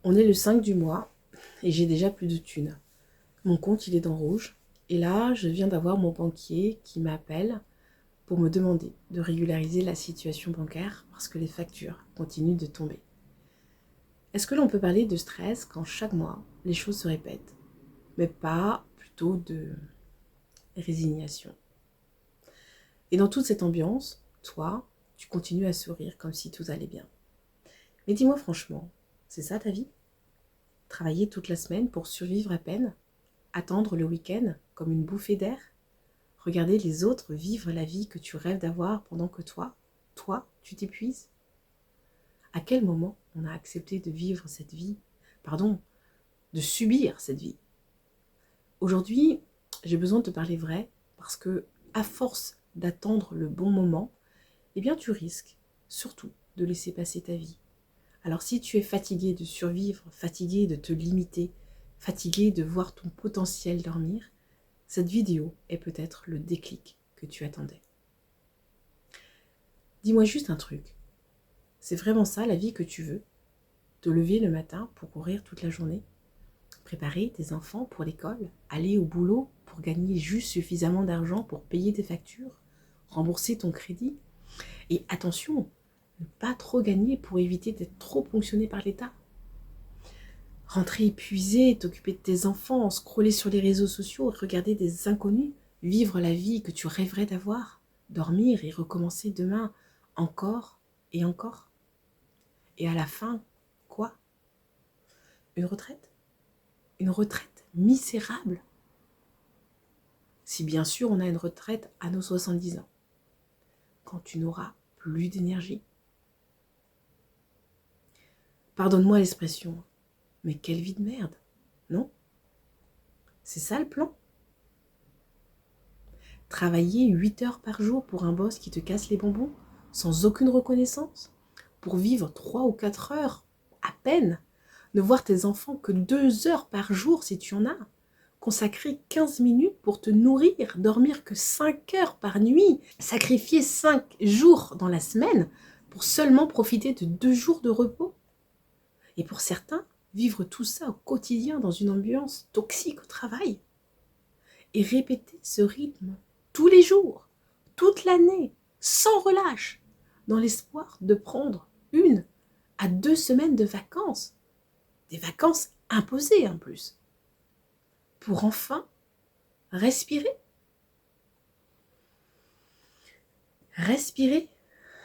On est le 5 du mois et j'ai déjà plus de thunes. Mon compte, il est dans rouge. Et là, je viens d'avoir mon banquier qui m'appelle pour me demander de régulariser la situation bancaire parce que les factures continuent de tomber. Est-ce que l'on peut parler de stress quand chaque mois, les choses se répètent, mais pas plutôt de résignation? Et dans toute cette ambiance, toi, tu continues à sourire comme si tout allait bien. Mais dis-moi franchement, c'est ça ta vie? Travailler toute la semaine pour survivre à peine? Attendre le week-end comme une bouffée d'air? Regarder les autres vivre la vie que tu rêves d'avoir pendant que toi, tu t'épuises? À quel moment on a accepté de vivre cette vie? Pardon, de subir cette vie? Aujourd'hui, j'ai besoin de te parler vrai parce que, à force d'attendre le bon moment, eh bien tu risques surtout de laisser passer ta vie. Alors si tu es fatigué de survivre, fatigué de te limiter, fatigué de voir ton potentiel dormir, cette vidéo est peut-être le déclic que tu attendais. Dis-moi juste un truc. C'est vraiment ça la vie que tu veux? Te lever le matin pour courir toute la journée? Préparer tes enfants pour l'école? Aller au boulot pour gagner juste suffisamment d'argent pour payer tes factures? Rembourser ton crédit? Et attention, ne pas trop gagner pour éviter d'être trop ponctionné par l'État. Rentrer épuisé, t'occuper de tes enfants, scroller sur les réseaux sociaux, regarder des inconnus, vivre la vie que tu rêverais d'avoir, dormir et recommencer demain encore et encore. Et à la fin, quoi? Une retraite? Une retraite misérable? Si bien sûr on a une retraite à nos 70 ans, quand tu n'auras plus d'énergie. Pardonne-moi l'expression, mais quelle vie de merde, non? C'est ça le plan? Travailler 8 heures par jour pour un boss qui te casse les bonbons, sans aucune reconnaissance? Pour vivre 3 ou 4 heures, à peine? Ne voir tes enfants que 2 heures par jour si tu en as? Consacrer 15 minutes pour te nourrir, dormir que 5 heures par nuit? Sacrifier 5 jours dans la semaine pour seulement profiter de 2 jours de repos? Et pour certains, vivre tout ça au quotidien dans une ambiance toxique au travail? Et répéter ce rythme tous les jours, toute l'année, sans relâche, dans l'espoir de prendre 1 à 2 semaines de vacances, des vacances imposées en plus, pour enfin respirer. Respirer,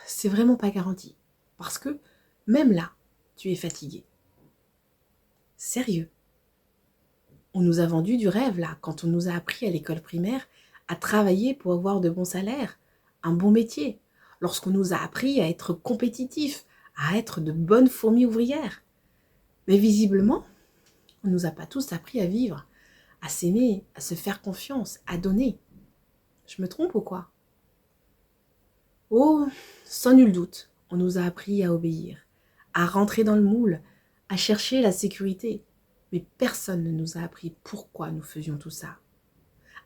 c'est vraiment pas garanti, parce que même là, tu es fatigué. Sérieux. On nous a vendu du rêve là, quand on nous a appris à l'école primaire à travailler pour avoir de bons salaires, un bon métier, lorsqu'on nous a appris à être compétitifs, à être de bonnes fourmis ouvrières. Mais visiblement, on ne nous a pas tous appris à vivre, à s'aimer, à se faire confiance, à donner. Je me trompe ou quoi? Oh, sans nul doute, on nous a appris à obéir, à rentrer dans le moule, à chercher la sécurité. Mais personne ne nous a appris pourquoi nous faisions tout ça.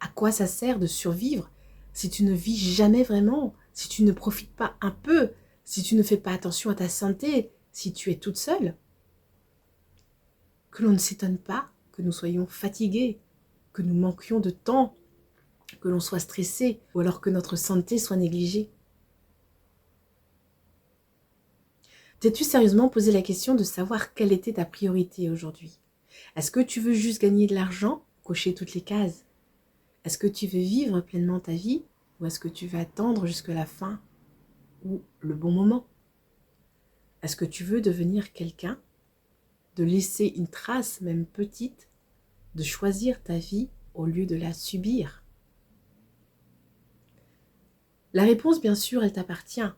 À quoi ça sert de survivre si tu ne vis jamais vraiment, si tu ne profites pas un peu, si tu ne fais pas attention à ta santé, si tu es toute seule? Que l'on ne s'étonne pas que nous soyons fatigués, que nous manquions de temps, que l'on soit stressé ou alors que notre santé soit négligée. T'es-tu sérieusement posé la question de savoir quelle était ta priorité aujourd'hui? Est-ce que tu veux juste gagner de l'argent, cocher toutes les cases? Est-ce que tu veux vivre pleinement ta vie ou est-ce que tu veux attendre jusqu'à la fin ou le bon moment? Est-ce que tu veux devenir quelqu'un, de laisser une trace même petite, de choisir ta vie au lieu de la subir? La réponse, bien sûr, elle t'appartient,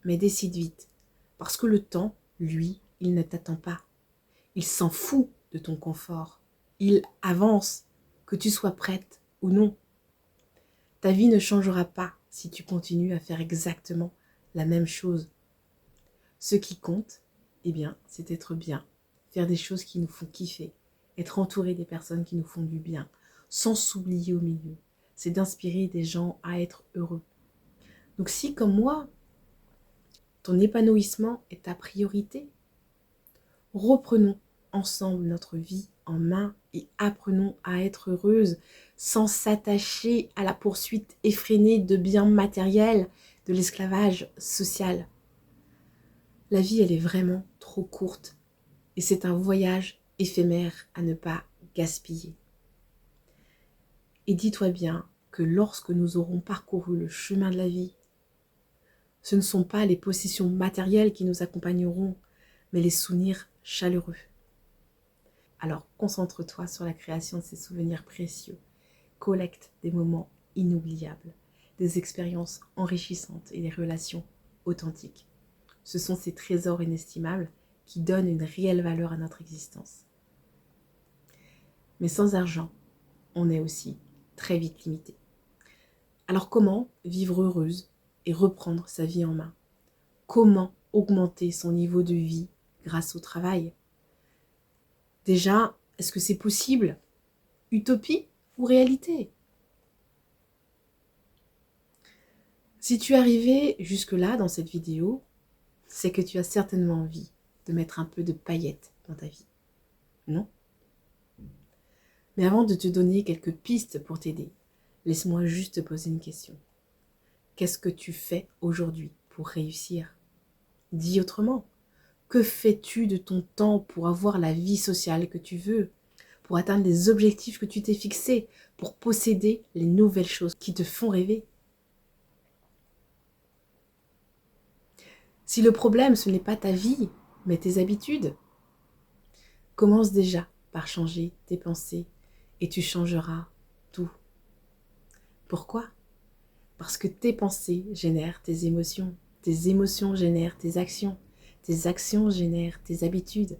mais décide vite, parce que le temps, lui, il ne t'attend pas. Il s'en fout de ton confort. Il avance, que tu sois prête ou non. Ta vie ne changera pas si tu continues à faire exactement la même chose. Ce qui compte, eh bien, c'est être bien, faire des choses qui nous font kiffer, être entouré des personnes qui nous font du bien, sans s'oublier au milieu. C'est d'inspirer des gens à être heureux. Donc si, comme moi, ton épanouissement est ta priorité, reprenons ensemble notre vie en main et apprenons à être heureuses sans s'attacher à la poursuite effrénée de biens matériels, de l'esclavage social. La vie, elle est vraiment trop courte et c'est un voyage éphémère à ne pas gaspiller. Et dis-toi bien que lorsque nous aurons parcouru le chemin de la vie, ce ne sont pas les possessions matérielles qui nous accompagneront, mais les souvenirs chaleureux. Alors concentre-toi sur la création de ces souvenirs précieux. Collecte des moments inoubliables, des expériences enrichissantes et des relations authentiques. Ce sont ces trésors inestimables qui donnent une réelle valeur à notre existence. Mais sans argent, on est aussi très vite limité. Alors comment vivre heureuse et reprendre sa vie en main? Comment augmenter son niveau de vie grâce au travail? Déjà, est-ce que c'est possible? Utopie ou réalité? Si tu es arrivé jusque-là dans cette vidéo, c'est que tu as certainement envie de mettre un peu de paillettes dans ta vie. Non? Mais avant de te donner quelques pistes pour t'aider, laisse-moi juste te poser une question. Qu'est-ce que tu fais aujourd'hui pour réussir? Dis autrement, que fais-tu de ton temps pour avoir la vie sociale que tu veux, pour atteindre les objectifs que tu t'es fixés, pour posséder les nouvelles choses qui te font rêver? Si le problème, ce n'est pas ta vie, mais tes habitudes, commence déjà par changer tes pensées et tu changeras tout. Pourquoi? Parce que tes pensées génèrent tes émotions génèrent tes actions génèrent tes habitudes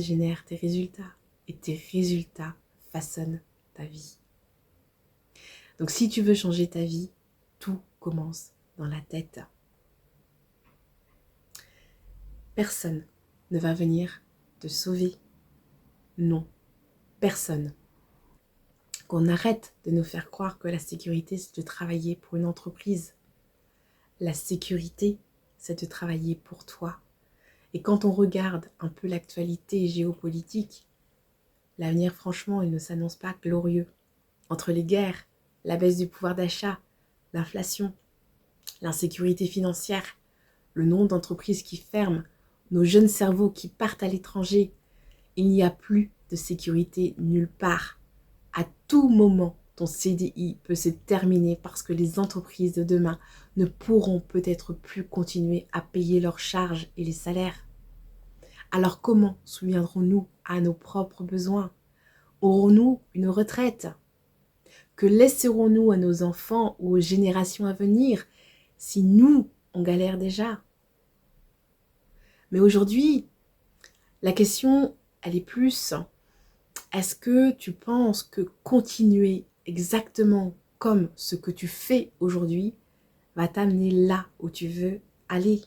génèrent tes résultats, et tes résultats façonnent ta vie. Donc si tu veux changer ta vie, tout commence dans la tête. Personne ne va venir te sauver. Non, personne. Qu'on arrête de nous faire croire que la sécurité, c'est de travailler pour une entreprise. La sécurité, c'est de travailler pour toi. Et quand on regarde un peu l'actualité géopolitique, l'avenir, franchement, il ne s'annonce pas glorieux. Entre les guerres, la baisse du pouvoir d'achat, l'inflation, l'insécurité financière, le nombre d'entreprises qui ferment, nos jeunes cerveaux qui partent à l'étranger, il n'y a plus de sécurité nulle part. À tout moment, ton CDI peut se terminer parce que les entreprises de demain ne pourront peut-être plus continuer à payer leurs charges et les salaires. Alors comment souviendrons-nous à nos propres besoins? Aurons-nous une retraite? Que laisserons-nous à nos enfants ou aux générations à venir si nous, on galère déjà? Mais aujourd'hui, la question, elle est plus, est-ce que tu penses que continuer exactement comme ce que tu fais aujourd'hui va t'amener là où tu veux aller?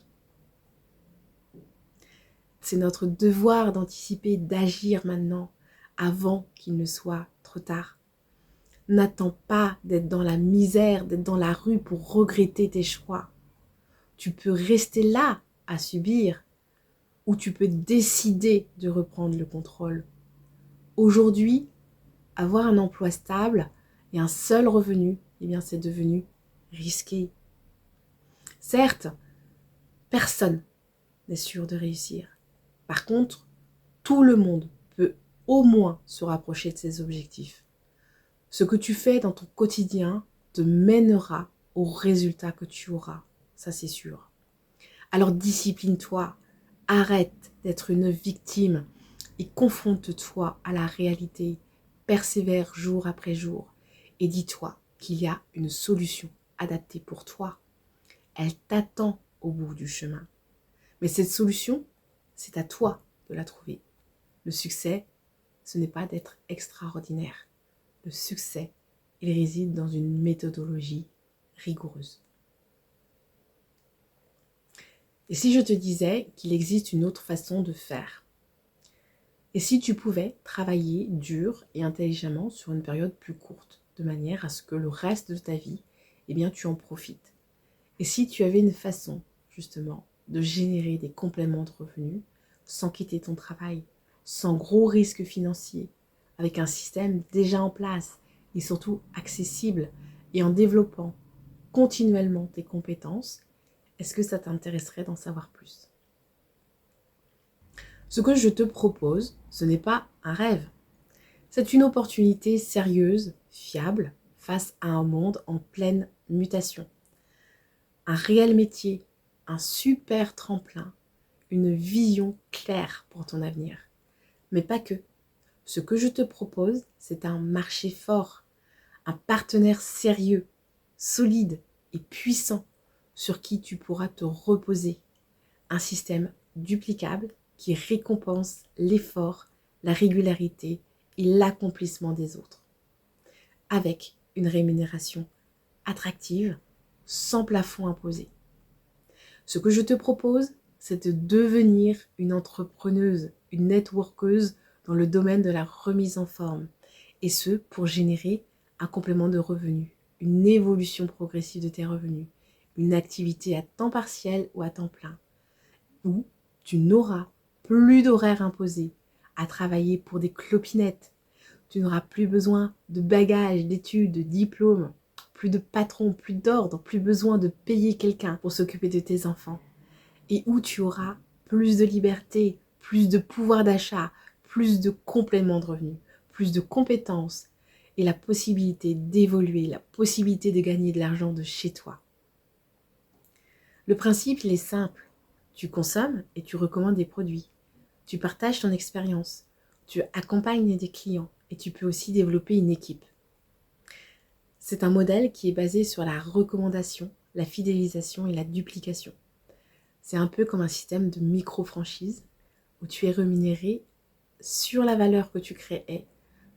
C'est notre devoir d'anticiper, d'agir maintenant, avant qu'il ne soit trop tard. N'attends pas d'être dans la misère, d'être dans la rue pour regretter tes choix. Tu peux rester là à subir ou tu peux décider de reprendre le contrôle. Aujourd'hui, avoir un emploi stable et un seul revenu, eh bien c'est devenu risqué. Certes, personne n'est sûr de réussir. Par contre, tout le monde peut au moins se rapprocher de ses objectifs. Ce que tu fais dans ton quotidien te mènera au résultat que tu auras, ça c'est sûr. Alors discipline-toi, arrête d'être une victime et confronte-toi à la réalité, persévère jour après jour et dis-toi qu'il y a une solution adaptée pour toi. Elle t'attend au bout du chemin. Mais cette solution, c'est à toi de la trouver. Le succès, ce n'est pas d'être extraordinaire. Le succès, il réside dans une méthodologie rigoureuse. Et si je te disais qu'il existe une autre façon de faire? Et si tu pouvais travailler dur et intelligemment sur une période plus courte, de manière à ce que le reste de ta vie, eh bien, tu en profites? Et si tu avais une façon, justement, de générer des compléments de revenus sans quitter ton travail, sans gros risques financiers, avec un système déjà en place et surtout accessible et en développant continuellement tes compétences, est-ce que ça t'intéresserait d'en savoir plus? Ce que je te propose, ce n'est pas un rêve. C'est une opportunité sérieuse, fiable, face à un monde en pleine mutation. Un réel métier, un super tremplin, une vision claire pour ton avenir. Mais pas que. Ce que je te propose, c'est un marché fort, un partenaire sérieux, solide et puissant sur qui tu pourras te reposer. Un système duplicable qui récompense l'effort, la régularité et l'accomplissement des autres. Avec une rémunération attractive, sans plafond imposé. Ce que je te propose, c'est de devenir une entrepreneuse, une networkeuse dans le domaine de la remise en forme. Et ce, pour générer un complément de revenus, une évolution progressive de tes revenus, une activité à temps partiel ou à temps plein, où tu n'auras plus d'horaires imposés à travailler pour des clopinettes. Tu n'auras plus besoin de bagages, d'études, de diplômes, plus de patron, plus d'ordre, plus besoin de payer quelqu'un pour s'occuper de tes enfants. Et où tu auras plus de liberté, plus de pouvoir d'achat, plus de compléments de revenus, plus de compétences et la possibilité d'évoluer, la possibilité de gagner de l'argent de chez toi. Le principe, il est simple. Tu consommes et tu recommandes des produits. Tu partages ton expérience. Tu accompagnes des clients et tu peux aussi développer une équipe. C'est un modèle qui est basé sur la recommandation, la fidélisation et la duplication. C'est un peu comme un système de micro-franchise où tu es rémunéré sur la valeur que tu crées,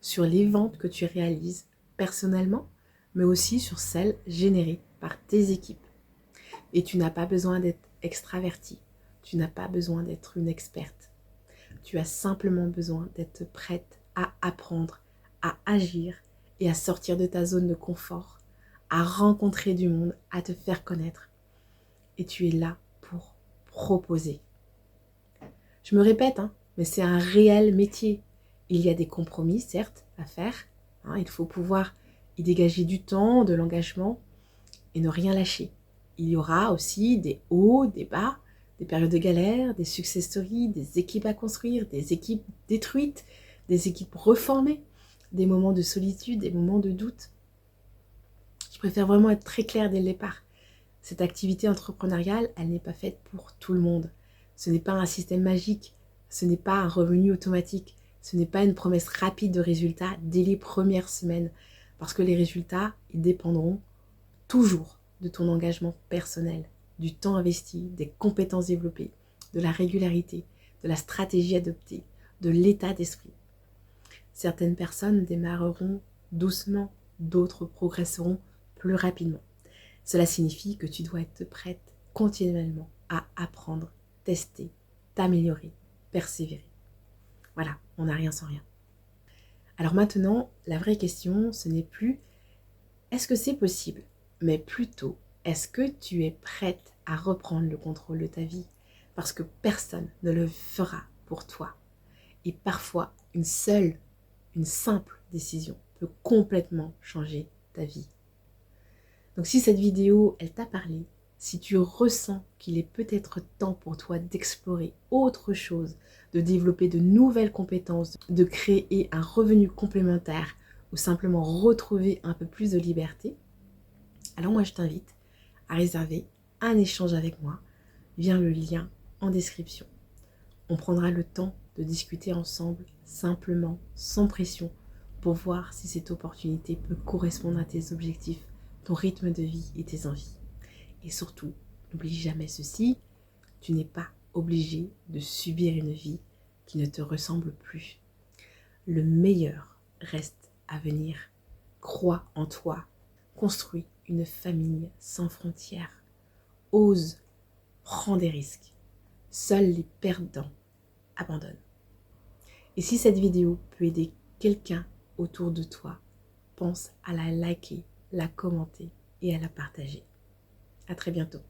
sur les ventes que tu réalises personnellement, mais aussi sur celles générées par tes équipes. Et tu n'as pas besoin d'être extraverti, tu n'as pas besoin d'être une experte. Tu as simplement besoin d'être prête à apprendre, à agir et à sortir de ta zone de confort, à rencontrer du monde, à te faire connaître. Et tu es là pour proposer. Je me répète, mais c'est un réel métier. Il y a des compromis, certes, à faire. Il faut pouvoir y dégager du temps, de l'engagement et ne rien lâcher. Il y aura aussi des hauts, des bas, des périodes de galère, des success stories, des équipes à construire, des équipes détruites, des équipes reformées, des moments de solitude, des moments de doute. Je préfère vraiment être très claire dès le départ. Cette activité entrepreneuriale, elle n'est pas faite pour tout le monde. Ce n'est pas un système magique, ce n'est pas un revenu automatique, ce n'est pas une promesse rapide de résultats dès les premières semaines, parce que les résultats, ils dépendront toujours de ton engagement personnel, du temps investi, des compétences développées, de la régularité, de la stratégie adoptée, de l'état d'esprit. Certaines personnes démarreront doucement, d'autres progresseront plus rapidement. Cela signifie que tu dois être prête continuellement à apprendre, tester, t'améliorer, persévérer. Voilà, on n'a rien sans rien. Alors maintenant, la vraie question, ce n'est plus est-ce que c'est possible, mais plutôt est-ce que tu es prête à reprendre le contrôle de ta vie, parce que personne ne le fera pour toi. Et parfois, une simple décision peut complètement changer ta vie. Donc si cette vidéo, elle t'a parlé, si tu ressens qu'il est peut-être temps pour toi d'explorer autre chose, de développer de nouvelles compétences, de créer un revenu complémentaire ou simplement retrouver un peu plus de liberté, alors moi je t'invite à réserver un échange avec moi via le lien en description. On prendra le temps de discuter ensemble, simplement, sans pression, pour voir si cette opportunité peut correspondre à tes objectifs, ton rythme de vie et tes envies. Et surtout, n'oublie jamais ceci, tu n'es pas obligé de subir une vie qui ne te ressemble plus. Le meilleur reste à venir. Crois en toi. Construis une famille sans frontières. Ose, prends des risques. Seuls les perdants abandonnent. Et si cette vidéo peut aider quelqu'un autour de toi, pense à la liker, la commenter et à la partager. À très bientôt.